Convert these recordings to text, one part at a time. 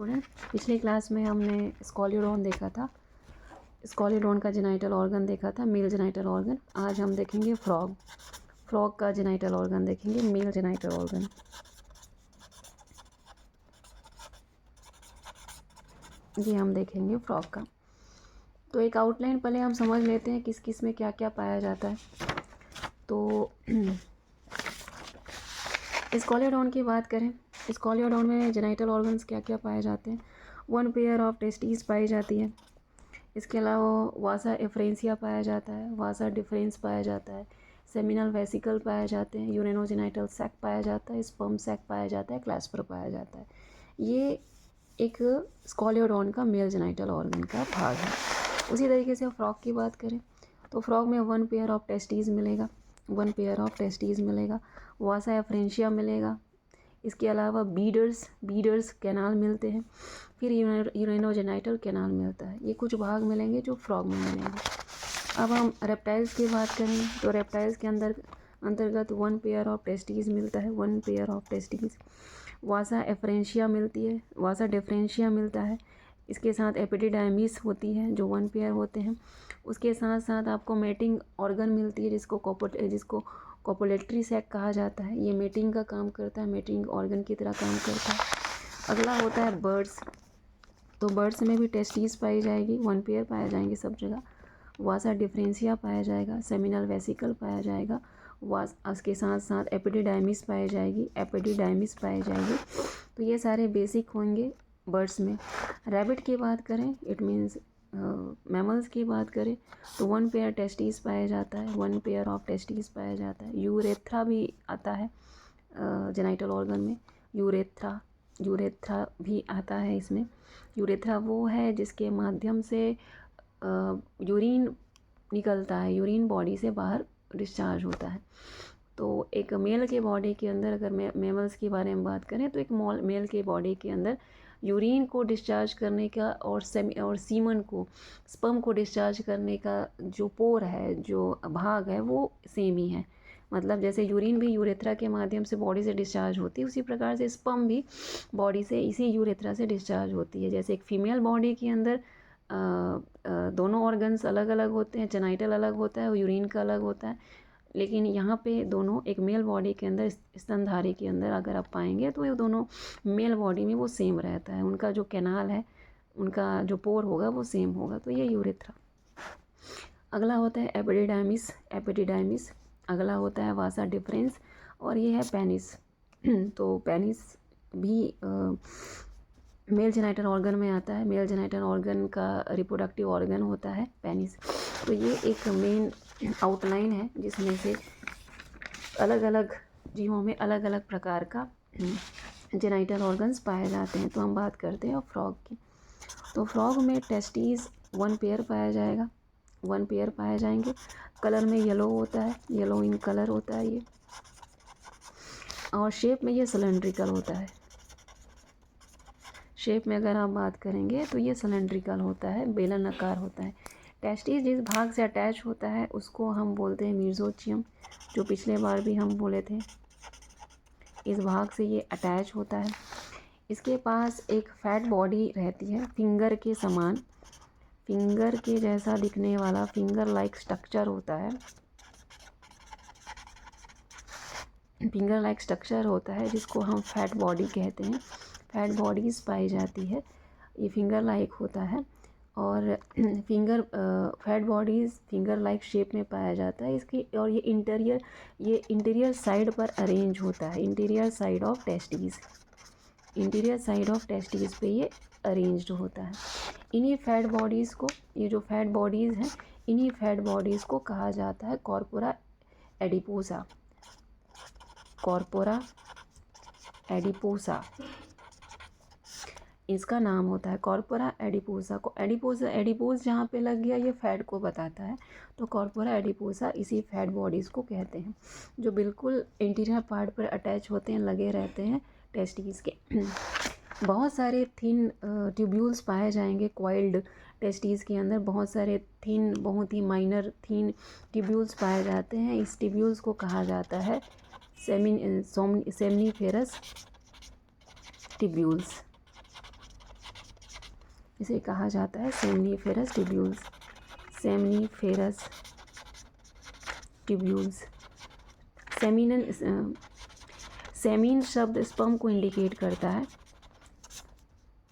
Student, पिछले class में हमने स्कॉलियोडोन देखा था। स्कॉलियोडोन का जेनाइटल ऑर्गन देखा था, मेल जेनाइटल ऑर्गन। आज हम देखेंगे फ्रॉग का जेनाइटल ऑर्गन देखेंगे, मेल जेनाइटल ऑर्गन। ये हम देखेंगे फ्रॉग का। तो एक आउटलाइन पहले हम समझ लेते हैं किस किस में क्या क्या पाया जाता है। तो स्कॉलियोडोन की बात करें, स्कॉलियोडोन में जेनाइटल ऑर्गन्स क्या क्या पाए जाते हैं। 1 पेयर ऑफ टेस्टिस पाई जाती है। इसके अलावा वासा एफ्रेंसिया पाया जाता है, वासा डिफरेंस पाया जाता है, सेमिनल वेसिकल पाए जाते हैं, यूरेनोजेनाइटल सैक पाया जाता है, स्पर्म सैक पाया जाता है, क्लैस्पर पाया जाता है। ये एक स्कॉलियोडोन का मेल जेनाइटल ऑर्गन का भाग है। उसी तरीके से फ्रॉग की बात करें तो फ्रॉग में 1 पेयर ऑफ टेस्टीज मिलेगा, 1 पेयर ऑफ टेस्टीज मिलेगा, वासा एफ्रेंशिया मिलेगा। इसके अलावा बीडर्स कैनाल मिलते हैं, फिर यूरेनोजेनाइटल कैनाल मिलता है। ये कुछ भाग मिलेंगे जो फ्रॉग में मिलेंगे। अब हम रेप्टाइल्स की बात करें तो रेप्टाइल्स के अंतर्गत 1 पेयर ऑफ टेस्टीज मिलता है, 1 pair of testes. Vasa efferentia मिलती है, वासा डिफरेंशिया मिलता है। इसके साथ एपिडिडाइमिस होती है जो 1 पेयर होते हैं। उसके साथ साथ आपको मेटिंग ऑर्गन मिलती है जिसको कोपुलेटरी सैक कहा जाता है। ये मेटिंग का काम करता है, मेटिंग ऑर्गन की तरह काम करता है। अगला होता है बर्ड्स। तो बर्ड्स में भी टेस्टीज पाई जाएगी, 1 पेयर पाए जाएंगे सब जगह। वासा डिफरेंशिया पाया जाएगा, सेमिनल वेसिकल पाया जाएगा, उसके साथ साथ एपिडिडाइमिस पाई जाएगी, एपिडिडाइमिस पाई जाएगी। तो ये सारे बेसिक होंगे बर्ड्स में। रैबिट की बात करें, इट मीन्स मैमल्स की बात करें तो 1 पेयर टेस्टीज पाया जाता है, 1 पेयर ऑफ टेस्टीज पाया जाता है। यूरेथ्रा भी आता है जेनाइटल ऑर्गन में, यूरेथ्रा भी आता है इसमें। यूरेथ्रा वो है जिसके माध्यम से यूरिन निकलता है, यूरिन बॉडी से बाहर डिस्चार्ज होता है। तो एक मेल के बॉडी के अंदर अगर मैमल्स के बारे में बात करें तो एक मेल के बॉडी के अंदर यूरिन को डिस्चार्ज करने का और सीमन को, स्पर्म को डिस्चार्ज करने का जो पोर है, जो भाग है, वो सेम ही है। मतलब जैसे यूरिन भी यूरेथ्रा के माध्यम से बॉडी से डिस्चार्ज होती है, उसी प्रकार से स्पर्म भी बॉडी से इसी यूरेथ्रा से डिस्चार्ज होती है। जैसे एक फीमेल बॉडी के अंदर दोनों ऑर्गन्स अलग अलग होते हैं, जेनाइटल अलग होता है और यूरिन का अलग होता है, लेकिन यहाँ पे दोनों एक मेल बॉडी के अंदर, स्तनधारी के अंदर अगर आप पाएंगे तो ये दोनों मेल बॉडी में वो सेम रहता है। उनका जो कैनाल है, उनका जो पोर होगा वो सेम होगा। तो ये यूरेथ्रा। अगला होता है एपिडिडाइमिस। अगला होता है वासा डिफरेंस और ये है पेनिस। तो पेनिस भी मेल जेनाइटल ऑर्गन में आता है। मेल जेनाइटल ऑर्गन का रिप्रोडक्टिव ऑर्गन होता है पेनिस। तो ये एक मेन आउटलाइन है जिसमें से अलग अलग जीवों में अलग अलग प्रकार का जेनाइटल ऑर्गन्स पाए जाते हैं। तो हम बात करते हैं फ्रॉग की। तो फ्रॉग में टेस्टीज 1 पेयर पाया जाएगा, 1 पेयर पाए जाएंगे। कलर में येलो होता है, येलो इन कलर होता है ये, और शेप में ये सिलेंड्रिकल होता है। शेप में अगर आप बात करेंगे तो ये सिलेंड्रिकल होता है, बेलन आकार होता है। टेस्टिस जिस भाग से अटैच होता है उसको हम बोलते हैं मीजोचियम, जो पिछले बार भी हम बोले थे। इस भाग से ये अटैच होता है। इसके पास एक फैट बॉडी रहती है, फिंगर के समान, फिंगर के जैसा दिखने वाला फिंगर लाइक स्ट्रक्चर होता है, फिंगर लाइक स्ट्रक्चर होता है जिसको हम फैट बॉडी कहते हैं। फैट बॉडीज पाई जाती है, ये फिंगर लाइक होता है और fat bodies finger like shape में पाया जाता है इसकी। और ये इंटीरियर साइड पर अरेंज होता है, interior side of testis, interior side of testis पे ये अरेंज्ड होता है। इन्हीं फैट बॉडीज़ को, ये जो फैट बॉडीज़ हैं, इन्हीं फैट बॉडीज़ को कहा जाता है कॉर्पोरा एडिपोसा, कॉर्पोरा एडिपोसा इसका नाम होता है, कॉर्पोरा एडिपोसा। को एडिपोज जहाँ पे लग गया ये फैट को बताता है, तो कॉर्पोरा एडिपोसा इसी फैट बॉडीज़ को कहते हैं जो बिल्कुल इंटीरियर पार्ट पर अटैच होते हैं, लगे रहते हैं टेस्टिस के। बहुत सारे थिन ट्यूब्यूल्स पाए जाएंगे कॉइल्ड टेस्टिस के अंदर, बहुत सारे थिन, बहुत ही माइनर थिन ट्यूब्यूल्स पाए जाते हैं। इस ट्यूब्यूल्स को कहा जाता है सेमनीफेरस ट्यूब्यूल्स। इसे कहा जाता है seminiferous tubules. Seminiferous tubules. Semen शब्द स्पर्म को इंडिकेट करता है,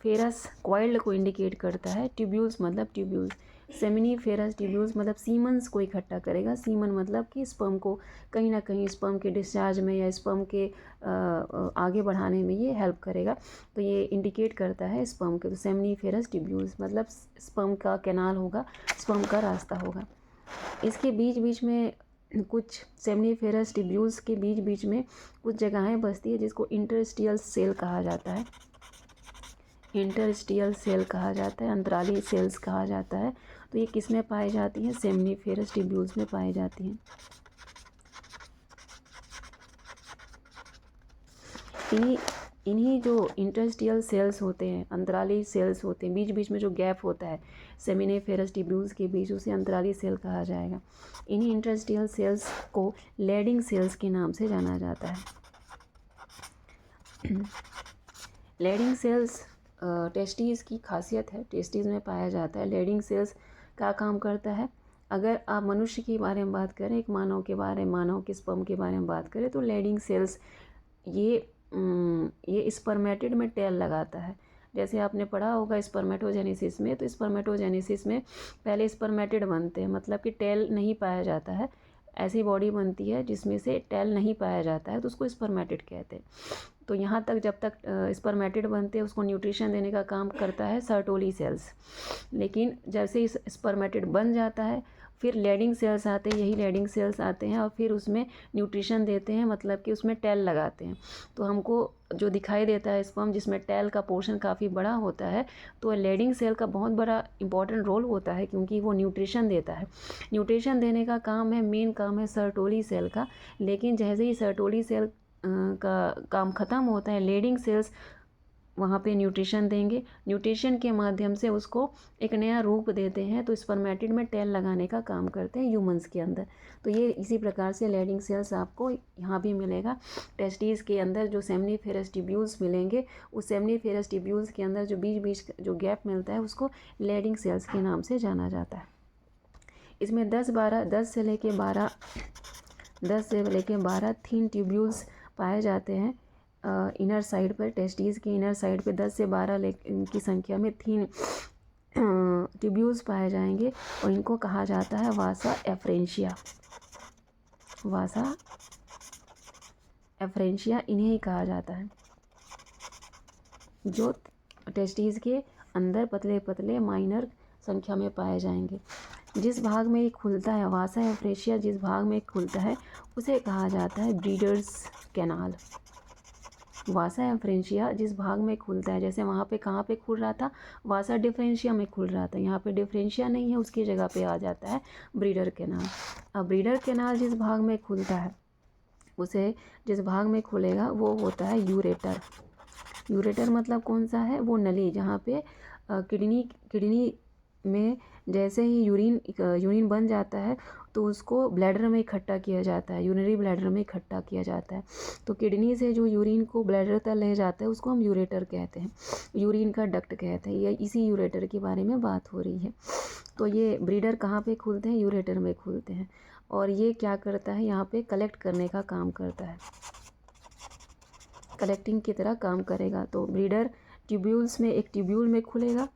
फेरस कॉइल्ड को इंडिकेट करता है, ट्यूब्यूल्स मतलब ट्यूब्यूल्स। सेमिनीफेरस ट्यूब्यूल्स मतलब सीमन्स को इकट्ठा करेगा। सीमन मतलब कि स्पर्म को कहीं ना कहीं स्पर्म के डिस्चार्ज में या स्पर्म के आगे बढ़ाने में ये हेल्प करेगा। तो ये इंडिकेट करता है स्पर्म के। तो सेमिनीफेरस ट्यूब्यूल्स मतलब स्पर्म का कैनाल होगा, स्पर्म का रास्ता होगा। इसके बीच बीच में कुछ सेमिनीफेरस ट्यूब्यूल्स के बीच बीच में कुछ जगहें बसती है जिसको इंटरस्टियल सेल कहा जाता है। इंटरस्टियल सेल कहा जाता है, अंतराली सेल्स कहा जाता है। तो ये किस में पाई जाती हैं? सेमनीफेरस ट्यूब्यूल्स में पाई जाती हैं। इन्हीं जो इंटरस्टियल सेल्स होते हैं, अंतराली सेल्स होते हैं, बीच बीच में जो गैप होता है सेमिनीफेरस ट्यूब्यूल्स के बीच, उसे अंतराली सेल कहा जाएगा। इन्हीं इंटरस्टियल सेल्स को लेडिंग सेल्स के नाम से जाना जाता है। लेडिंग सेल्स टेस्टिस की खासियत है, टेस्टिस में पाया जाता है। लेडिंग सेल्स क्या काम करता है? अगर आप मनुष्य के बारे में बात करें, एक मानव के बारे में, मानव के स्पर्म के बारे में बात करें, तो लेडिंग सेल्स ये स्पर्मेटिड में टेल लगाता है। जैसे आपने पढ़ा होगा स्पर्मेटोजेनेसिस में, तो स्पर्मेटोजेनेसिस में पहले स्पर्मेटिड बनते हैं, मतलब कि टेल नहीं पाया जाता है। ऐसी बॉडी बनती है जिसमें से टेल नहीं पाया जाता है, तो उसको स्पर्मेटिड कहते हैं। तो यहाँ तक जब तक स्पर्मेटिड बनते हैं उसको न्यूट्रिशन देने का काम करता है सर्टोली सेल्स। लेकिन जैसे इस स्पर्मेटिड बन जाता है, फिर लेडिंग सेल्स आते हैं, यही लेडिंग सेल्स आते हैं और फिर उसमें न्यूट्रिशन देते हैं, मतलब कि उसमें टेल लगाते हैं। तो हमको जो दिखाई देता है स्पर्म जिसमें टेल का पोर्शन काफ़ी बड़ा होता है, तो लेडिंग सेल का बहुत बड़ा इंपॉर्टेंट रोल होता है, क्योंकि वो न्यूट्रिशन देता है। न्यूट्रिशन देने का काम है, मेन काम है सर्टोली सेल का। लेकिन जैसे ही सर्टोली सेल का काम ख़त्म होता है, लेडिंग सेल्स वहाँ पे न्यूट्रिशन देंगे, न्यूट्रिशन के माध्यम से उसको एक नया रूप देते हैं। तो स्पर्मेटिड में टेल लगाने का काम करते हैं ह्यूमंस के अंदर। तो ये इसी प्रकार से लेडिंग सेल्स आपको यहाँ भी मिलेगा। टेस्टिस के अंदर जो सेमनीफेरस ट्यूब्यूल्स मिलेंगे, उस सेमनीफेरस ट्यूब्यूल्स के अंदर जो बीच बीच जो गैप मिलता है उसको लेडिंग सेल्स के नाम से जाना जाता है। इसमें 10 से लेके 12 थिन ट्यूब्यूल्स पाए जाते हैं इनर साइड पर। टेस्टिस की इनर साइड पे 10 से 12 की संख्या में थिन ट्यूब्यूल्स पाए जाएंगे और इनको कहा जाता है वासा एफ्रेंशिया। वासा एफ्रेंशिया इन्हें ही कहा जाता है, जो टेस्टिस के अंदर पतले पतले माइनर संख्या में पाए जाएंगे। जिस भाग में ये खुलता है, वासा एफ्रेंशिया जिस भाग में खुलता है उसे कहा जाता है ब्रीडर्स कैनाल। वासा एफ्रेंशिया जिस भाग में खुलता है, जैसे वहाँ पे कहाँ पे खुल रहा था, वासा डिफरेंशिया में खुल रहा था, यहाँ पे डिफरेंशिया नहीं है, उसकी जगह पे आ जाता है ब्रीडर कैनाल। अब ब्रीडर कैनाल जिस भाग में खुलता है, उसे जिस भाग में खुलेगा वो होता है यूरेटर। यूरेटर मतलब कौन सा है? वो नली जहाँ पे किडनी में जैसे ही यूरिन बन जाता है तो उसको ब्लैडर में इकट्ठा किया जाता है, यूरिनरी ब्लैडर में इकट्ठा किया जाता है। तो किडनी से जो यूरिन को ब्लैडर तक ले जाता है उसको हम यूरेटर कहते हैं, यूरिन का डक्ट कहते हैं। ये इसी यूरेटर के बारे में बात हो रही है। तो ये ब्रीडर कहाँ पे खुलते हैं? यूरेटर में खुलते हैं। और ये क्या करता है? यहाँ पे कलेक्ट करने का काम करता है, कलेक्टिंग की तरह काम करेगा। तो ब्रीडर ट्यूब्यूल्स में एक ट्यूब्यूल में खुलेगा,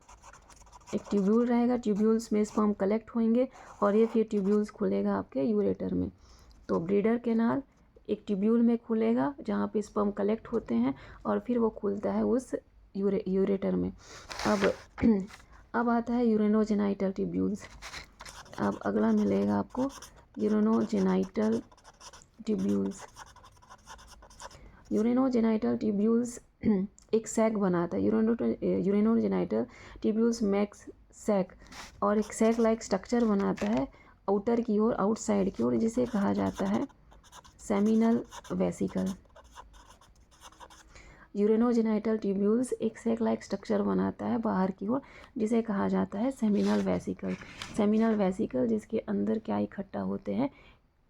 एक ट्यूब्यूल रहेगा, ट्यूब्यूल्स में स्पर्म कलेक्ट होंगे और ये फिर ट्यूब्यूल्स खुलेगा आपके यूरेटर में। तो ब्रीडर कैनाल एक ट्यूब्यूल में खुलेगा जहाँ पे स्पर्म कलेक्ट होते हैं और फिर वो खुलता है उस यूरेटर में। अब आता है यूरेनोजेनाइटल ट्यूब्यूल्स। अब अगला मिलेगा आपको यूरेनोजेनाइटल ट्यूब्यूल्स। यूरेनोजेनाइटल ट्यूब्यूल्स एक सैक बनाता है। यूरेनोजेनाइटल ट्यूब्यूल्स मैक्स सैक और एक सैक लाइक स्ट्रक्चर बनाता है आउटर की ओर, आउटसाइड की ओर, जिसे कहा जाता है सेमिनल वेसिकल। यूरेनोजेनाइटल ट्यूब्यूल्स एक सैक लाइक स्ट्रक्चर बनाता है बाहर की ओर, जिसे कहा जाता है सेमिनल वेसिकल। सेमिनल वेसिकल जिसके अंदर क्या इकट्ठा होते हैं?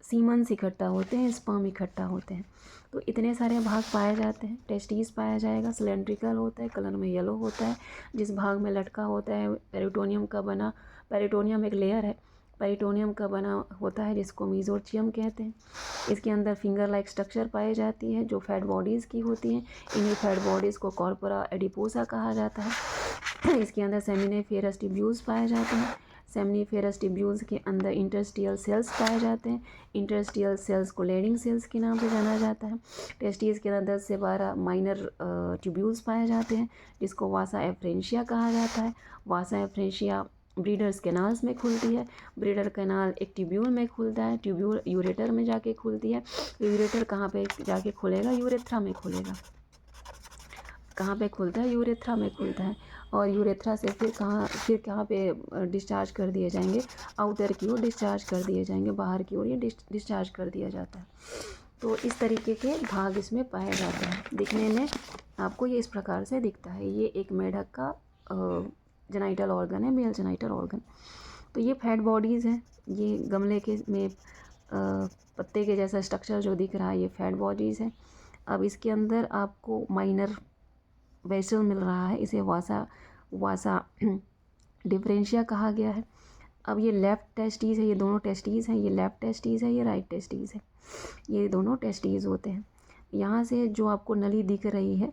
सीमन्स इकट्ठा होते हैं, स्पर्म इकट्ठा होते हैं। तो इतने सारे भाग पाए जाते हैं। टेस्टिस पाया जाएगा, सिलेंड्रिकल होता है, कलर में येलो होता है। जिस भाग में लटका होता है पेरिटोनियम का बना, पेरिटोनियम एक लेयर है, पेरिटोनियम का बना होता है जिसको मेसोचियम कहते हैं। इसके अंदर फिंगर लाइक स्ट्रक्चर पाई जाती है जो फैट बॉडीज़ की होती हैं। इन्हीं फैट बॉडीज़ को कॉर्पोरा एडिपोसा कहा जाता है। इसके अंदर सेमिनिफेरस ट्यूब्यूल्स पाए जाते हैं। सेमिनिफेरस ट्यूब्यूल्स के अंदर इंटरस्टियल सेल्स पाए जाते हैं। इंटरस्टियल सेल्स को लेडिंग सेल्स के नाम से जाना जाता है। टेस्टिस के अंदर 10 से 12 माइनर ट्यूब्यूल्स पाए जाते हैं जिसको वासा एफ्रेंशिया कहा जाता है। वासा एफ्रेंशिया ब्रीडर्स कैनाल्स में खुलती है। ब्रीडर कैनाल एक ट्यूब्यूल में खुलता है, ट्यूब्यूल यूरेटर में जाके खुलती है। यूरेटर कहाँ पे जाके खुलेगा? यूरेथ्रा में खुलेगा। कहाँ पे खुलता है? यूरेथ्रा में खुलता है। और यूरेथ्रा से फिर कहाँ पे डिस्चार्ज कर दिए जाएंगे? आउटर की ओर डिस्चार्ज कर दिए जाएंगे, बाहर की ओर ये डिस्चार्ज कर दिया जाता है। तो इस तरीके के भाग इसमें पाए जाते हैं। दिखने में आपको ये इस प्रकार से दिखता है। ये एक मेढक का जेनाइटल ऑर्गन है, मेल जेनाइटल ऑर्गन। तो ये फैट बॉडीज़ हैं। ये गमले के में पत्ते के जैसा स्ट्रक्चर जो दिख रहा है ये फैट बॉडीज़ है। अब इसके अंदर आपको माइनर वेसल मिल रहा है, इसे वासा डिफरेंशिया कहा गया है। अब ये लेफ्ट टेस्टीज़ है, ये दोनों टेस्टीज़ हैं, ये लेफ्ट टेस्टीज़ है, ये राइट टेस्टीज़ है। ये दोनों टेस्टीज़ होते हैं। यहाँ से जो आपको नली दिख रही है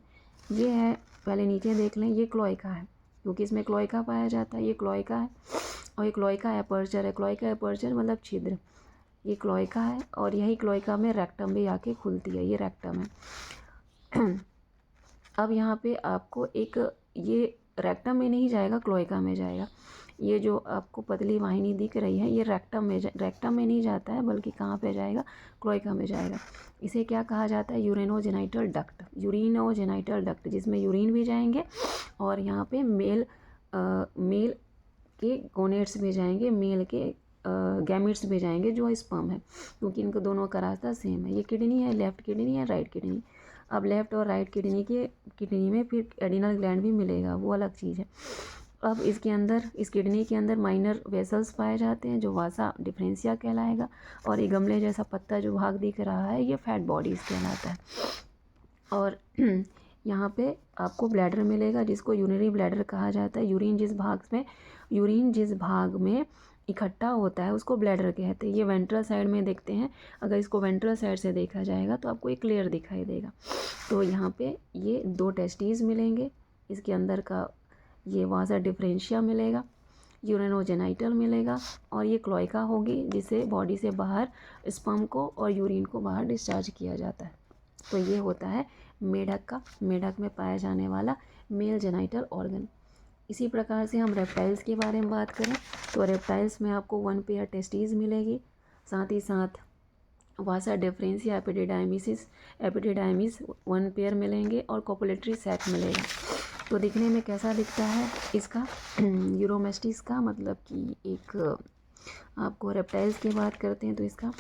ये है, पहले नीचे देख लें, ये क्लोएका है क्योंकि इसमें क्लोएका पाया जाता है। ये क्लोएका है और ये क्लोएका एपर्चर है। क्लोएका एपर्चर मतलब छिद्र। ये क्लोएका है और यही क्लोएका में रेक्टम भी आके खुलती है, ये रेक्टम है। अब यहाँ पे आपको एक, ये रेक्टम में नहीं जाएगा, क्लोएका में जाएगा। ये जो आपको पतली वाहिनी दिख रही है ये रेक्टम में नहीं जाता है, बल्कि कहाँ पे जाएगा? क्लोएका में जाएगा। इसे क्या कहा जाता है? Urinogenital duct. यूरिनोजेनाइटल डक्ट जिसमें यूरिन भी जाएंगे और यहाँ पे मेल के गोनेट्स भी जाएंगे, मेल के गैमेट्स भी जाएंगे जो स्पर्म है, क्योंकि इनको दोनों का रास्ता सेम है। ये किडनी है, लेफ्ट किडनी है, राइट किडनी। अब लेफ़्ट और राइट किडनी में फिर एडिनल ग्लैंड भी मिलेगा, वो अलग चीज़ है। अब इसके अंदर, इस किडनी के अंदर माइनर वेसल्स पाए जाते हैं जो वासा डिफरेंशिया कहलाएगा। और ये गमले जैसा पत्ता जो भाग दिख रहा है ये फैट बॉडीज़ कहलाता है। और यहाँ पे आपको ब्लैडर मिलेगा जिसको यूरिनरी ब्लैडर कहा जाता है। यूरिन जिस भाग में इकट्ठा होता है उसको ब्लैडर कहते हैं। ये वेंट्रल साइड में देखते हैं, अगर इसको वेंट्रल साइड से देखा जाएगा तो आपको एक लेयर दिखाई देगा। तो यहाँ पे ये 2 टेस्टीज़ मिलेंगे, इसके अंदर का ये वासा डिफरेंशिया मिलेगा, यूरिनोजेनाइटल मिलेगा और ये क्लोएका होगी जिसे बॉडी से बाहर स्पर्म को और यूरिन को बाहर डिस्चार्ज किया जाता है। तो ये होता है मेढक में पाया जाने वाला मेल जेनाइटल ऑर्गन। इसी प्रकार से हम रेप्टाइल्स के बारे में बात करें तो रेप्टाइल्स में आपको 1 पेयर टेस्टीज़ मिलेगी, साथ ही साथ वासा डिफरेंशिया एपिडिडाइमिस 1 पेयर मिलेंगे और कोपुलेटरी सैक मिलेगा। तो दिखने में कैसा दिखता है इसका? यूरोमेस्टिस का मतलब कि एक, आपको रेप्टाइल्स की बात करते हैं तो इसका,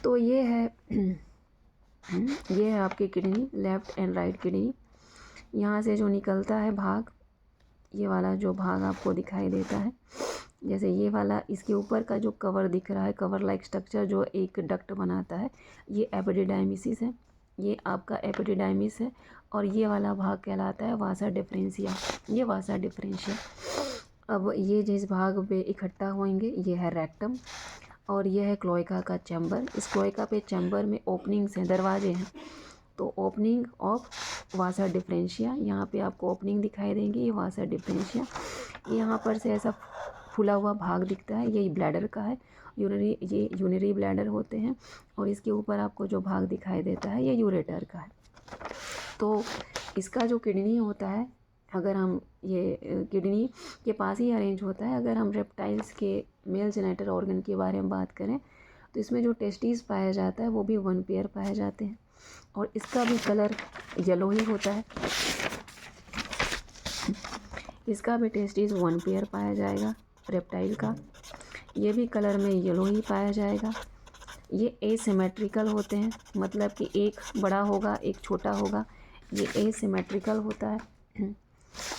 तो ये है आपकी kidney, left and right kidney. यहाँ से जो निकलता है भाग, ये वाला जो भाग आपको दिखाई देता है, जैसे ये वाला, इसके ऊपर का जो कवर दिख रहा है, कवर लाइक स्ट्रक्चर जो एक डक्ट बनाता है, ये एपिडिडाइमिस है। ये आपका एपिडिडाइमिस है और ये वाला भाग कहलाता है वासा डिफरेंशिया। ये वासा डिफरेंशिया। अब ये जिस भाग पे इकट्ठा होंगे ये है रेक्टम और ये है क्लोएका का चैम्बर। इस क्लोएका पे चैम्बर में ओपनिंग्स हैं, दरवाजे हैं। तो ओपनिंग ऑफ वासा डिफरेंशिया, यहाँ पे आपको ओपनिंग दिखाई देंगी, ये वासा डिफरेंशिया। यहाँ पर से ऐसा फूला हुआ भाग दिखता है, ये ब्लैडर का है। ये यूरिनरी ब्लैडर होते हैं और इसके ऊपर आपको जो भाग दिखाई देता है ये यूरेटर का है। तो इसका जो किडनी होता है, अगर हम ये किडनी के पास ही अरेंज होता है। अगर हम रेप्टाइल्स के मेल जेनाइटल ऑर्गन के बारे में बात करें तो इसमें जो टेस्टीज़ पाया जाता है वो भी 1 पेयर पाए जाते हैं और इसका भी कलर येलो ही होता है। इसका भी टेस्टीज़ 1 पेयर पाया जाएगा रेप्टाइल का, ये भी कलर में येलो ही पाया जाएगा। ये एसिमेट्रिकल होते हैं, मतलब कि एक बड़ा होगा एक छोटा होगा, ये एसिमेट्रिकल होता है।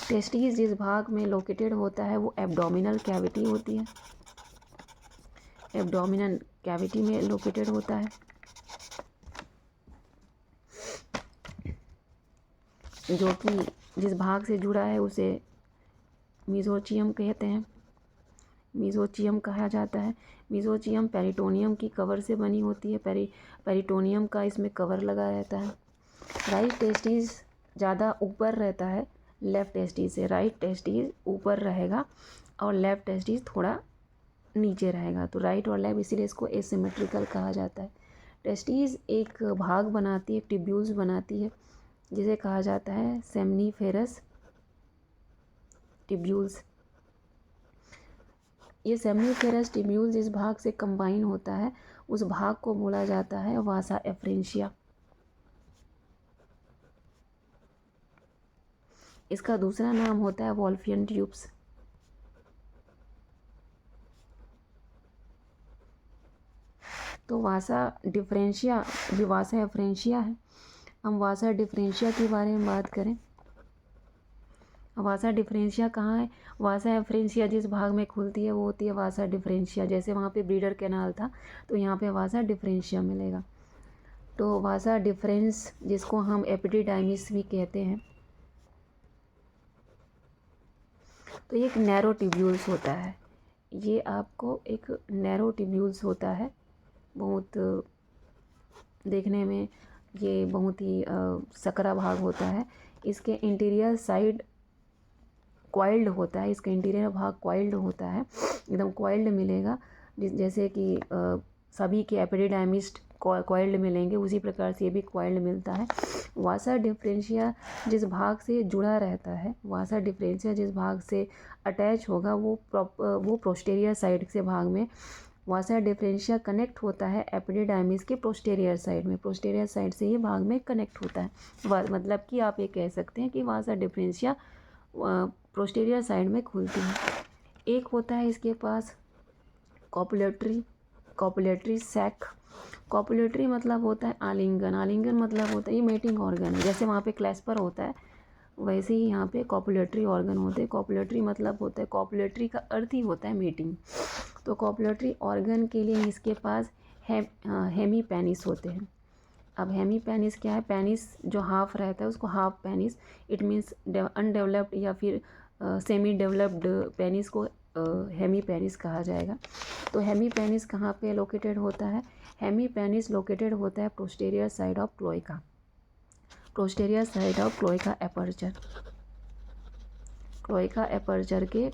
टेस्टीज जिस भाग में लोकेटेड होता है वो एब्डोमिनल कैविटी होती है। एब्डोमिनल कैविटी में लोकेटेड होता है, जो कि जिस भाग से जुड़ा है उसे मीजोचियम कहते हैं, मीजोचियम कहा जाता है। मीजोचियम पेरिटोनियम की कवर से बनी होती है, पेरिटोनियम का इसमें कवर लगा रहता है। राइट टेस्टिस ज़्यादा ऊपर रहता है लेफ़्ट टेस्टिस से, राइट टेस्टिस ऊपर रहेगा और लेफ़्ट टेस्टिस थोड़ा नीचे रहेगा। तो राइट और लेफ़्ट, इसीलिए इसको एसिमेट्रिकल कहा जाता है। टेस्टिस एक भाग बनाती है, एक ट्यूब्यूल्स बनाती है, जिसे कहा जाता है सेमनीफेरस ट्यूब्यूल्स। ये सेमनीफेरस ट्यूब्यूल जिस भाग से कंबाइन होता है उस भाग को बोला जाता है वासा एफ्रेंशिया। इसका दूसरा नाम होता है वॉल्फियन ट्यूब्स। तो वासा डिफरेंशिया, जो वासा एफ्रेंशिया है, हम वासा डिफरेंशिया के बारे में बात करें। वासा डिफरेंशिया कहाँ है? वासा एफ्रेंशिया जिस भाग में खुलती है वो होती है वासा डिफरेंशिया। जैसे वहाँ पे ब्रीडर कैनाल था तो यहाँ पे वासा डिफरेंशिया मिलेगा। तो वासा डिफरेंस, जिसको हम एपिडिडाइमिस भी कहते हैं, तो ये एक नैरो ट्यूब्यूल्स होता है। ये आपको एक नैरो ट्यूब्यूल्स होता है, बहुत देखने में ये बहुत ही सकरा भाग होता है। इसके इंटीरियर साइड क्वाइल्ड होता है, इसका इंटीरियर भाग क्वाइल्ड होता है, एकदम क्वाइल्ड मिलेगा। जैसे कि सभी के एपिडिडाइमिस्ट क्वाइल्ड मिलेंगे, उसी प्रकार से ये भी क्वाइल्ड मिलता है। वासा डिफरेंशिया जिस भाग से जुड़ा रहता है, वासा डिफरेंशिया जिस भाग से अटैच होगा वो पोस्टीरियर साइड से भाग में वासा डिफरेंशिया कनेक्ट होता है एपिडिडाइमिस के पोस्टीरियर साइड में। पोस्टीरियर साइड से ये भाग में कनेक्ट होता है। मतलब कि आप ये कह सकते हैं कि वासा डिफरेंशिया पोस्टीरियर साइड में खुलती है। एक होता है इसके पास कॉपुलेटरी सैक। कॉपुलेटरी मतलब होता है आलिंगन, आलिंगन मतलब होता है ये मेटिंग ऑर्गन है। जैसे वहाँ पे क्लैस्पर होता है वैसे ही यहाँ पे कॉपुलेटरी ऑर्गन होते हैं। कॉपुलेटरी मतलब होता है, कॉपुलेटरी का अर्थ ही होता है मीटिंग। तो कॉपुलेटरी ऑर्गन के लिए इसके पास हेमी पेनिस होते हैं। अब हेमी पेनिस क्या है? पेनिस जो हाफ रहता है उसको half penis, it means undeveloped या फिर सेमी डेवलप्ड पेनिस को हेमी पेनिस कहा जाएगा। तो हेमी पेनिस कहाँ पे लोकेटेड होता है? हेमी पेनिस लोकेटेड होता है posterior side of cloaca, posterior side of cloaca aperture. Cloaca aperture के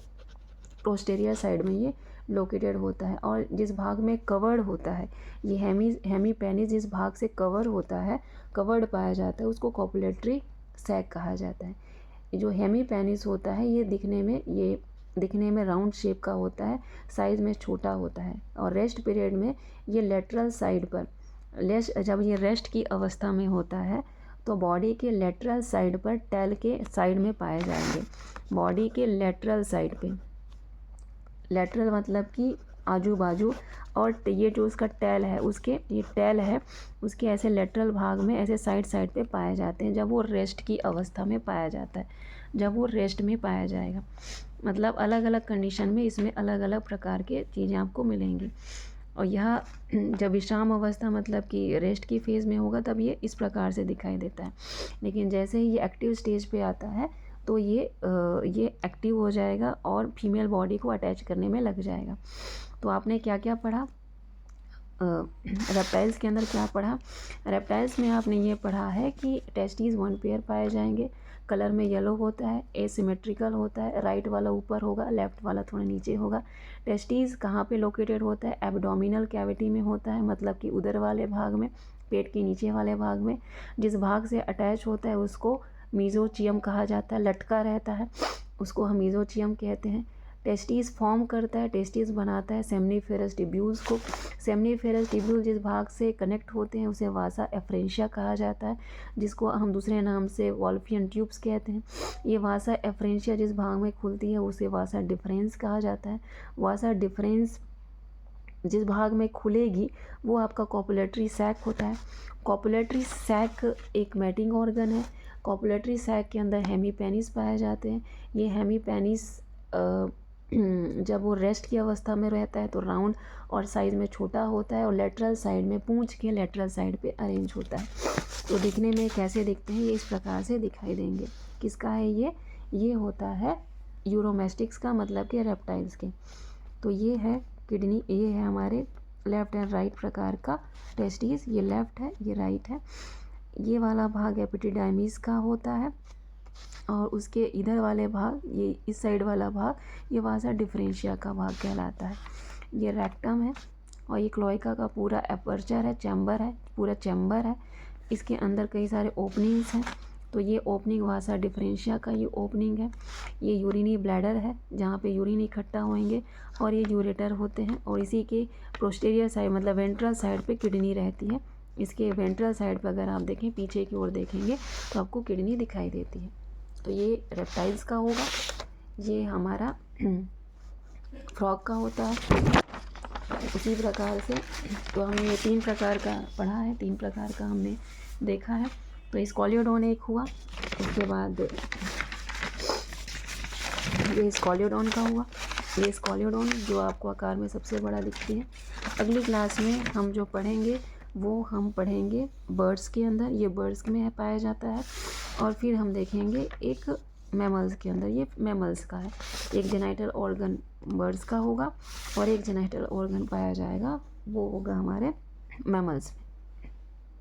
पोस्टीरियर साइड में ये लोकेटेड होता है। और जिस भाग में कवर्ड होता है, ये हेमी पेनिस जिस भाग से कवर होता है, कवर्ड पाया जाता है, उसको कॉपुलेटरी सैक कहा जाता है। जो हेमी पेनिस होता है ये दिखने में राउंड शेप का होता है, साइज़ में छोटा होता है। और रेस्ट पीरियड में ये लेटरल साइड पर जब ये रेस्ट की अवस्था में होता है तो बॉडी के लेटरल साइड पर टेल के साइड में पाए जाएंगे। बॉडी के लेटरल साइड पे, लेटरल मतलब कि आजू बाजू, और ये जो उसका टेल है उसके ऐसे लेटरल भाग में ऐसे साइड पे पाए जाते हैं जब वो रेस्ट की अवस्था में पाया जाता है, जब वो रेस्ट में पाया जाएगा। मतलब अलग अलग कंडीशन में इसमें अलग अलग प्रकार के चीज़ें आपको मिलेंगी। और यह जब विश्राम अवस्था मतलब कि रेस्ट की फेज़ में होगा तब ये इस प्रकार से दिखाई देता है। लेकिन जैसे ही ये एक्टिव स्टेज पे आता है तो ये एक्टिव हो जाएगा और फीमेल बॉडी को अटैच करने में लग जाएगा। तो आपने क्या क्या पढ़ा? रेप्टाइल्स के अंदर क्या पढ़ा? रेप्टाइल्स में आपने ये पढ़ा है कि टेस्टिस 1 पेयर पाए जाएंगे, कलर में येलो होता है, एसिमेट्रिकल होता है, राइट वाला ऊपर होगा, लेफ्ट वाला थोड़ा नीचे होगा। टेस्टिस कहाँ पे लोकेटेड होता है? एब्डोमिनल कैविटी में होता है, मतलब कि उदर वाले भाग में, पेट के नीचे वाले भाग में। जिस भाग से अटैच होता है उसको मीजोचियम कहा जाता है, लटका रहता है, उसको हम मीजोचियम कहते हैं। टेस्टिस फॉर्म करता है, टेस्टिस बनाता है सेमनीफेरस ट्यूब्यूल्स को। सेमनीफेरस ट्यूब्यूल जिस भाग से कनेक्ट होते हैं उसे वासा एफ्रेंशिया कहा जाता है, जिसको हम दूसरे नाम से वॉल्फियन ट्यूब्स कहते हैं। ये वासा एफ्रेंशिया जिस भाग में खुलती है उसे वासा डिफरेंस कहा जाता है। वासा डिफरेंस जिस भाग में खुलेगी वो आपका कॉपुलेटरी सैक होता है। कॉपुलेटरी सैक एक मैटिंग ऑर्गन है। कॉपुलेटरी सैक के अंदर हेमी पेनिस पाए जाते हैं। ये हेमी पेनिस जब वो रेस्ट की अवस्था में रहता है तो राउंड और साइज़ में छोटा होता है और लेटरल साइड में पूंछ के लेटरल साइड पे अरेंज होता है। तो दिखने में कैसे दिखते हैं, ये इस प्रकार से दिखाई देंगे। किसका है ये होता है यूरोमेस्टिक्स का, मतलब कि रेप्टाइल्स के। तो ये है किडनी, ये है हमारे लेफ़्ट एंड राइट प्रकार का टेस्टिस, ये लेफ़्ट है ये राइट है। ये वाला भाग एपिडिडाइमिस का होता है और उसके इधर वाले भाग, ये इस साइड वाला भाग, ये वासा डिफरेंशिया का भाग कहलाता है। ये रेक्टम है और ये क्लोएका का पूरा एपर्चर है, चैम्बर है, पूरा चैम्बर है। इसके अंदर कई सारे ओपनिंग्स हैं। तो ये ओपनिंग वासा डिफरेंशिया का ये ओपनिंग है। ये यूरिनी ब्लैडर है जहाँ पे यूरिन इकट्ठा होंगे और ये यूरेटर होते हैं। और इसी के पोस्टीरियर साइड मतलब वेंट्रल साइड पे किडनी रहती है। इसके वेंट्रल साइड पर अगर आप देखें, पीछे की ओर देखेंगे तो आपको किडनी दिखाई देती है। तो ये रेप्टाइल्स का होगा। ये हमारा फ्रॉग का होता है। उसी प्रकार से तो हमने ये 3 प्रकार का पढ़ा है, 3 प्रकार का हमने देखा है। तो स्कॉलियोडोन एक हुआ, उसके बाद ये स्कॉलियोडोन का हुआ। ये स्कॉलियोडोन जो आपको आकार में सबसे बड़ा दिखती है। अगली क्लास में हम जो पढ़ेंगे वो हम पढ़ेंगे बर्ड्स के अंदर, ये बर्ड्स में पाया जाता है। और फिर हम देखेंगे एक मैमल्स के अंदर, ये मैमल्स का है। एक जेनाइटल ऑर्गन बर्ड्स का होगा और एक जेनाइटल ऑर्गन पाया जाएगा, वो होगा हमारे मैमल्स में।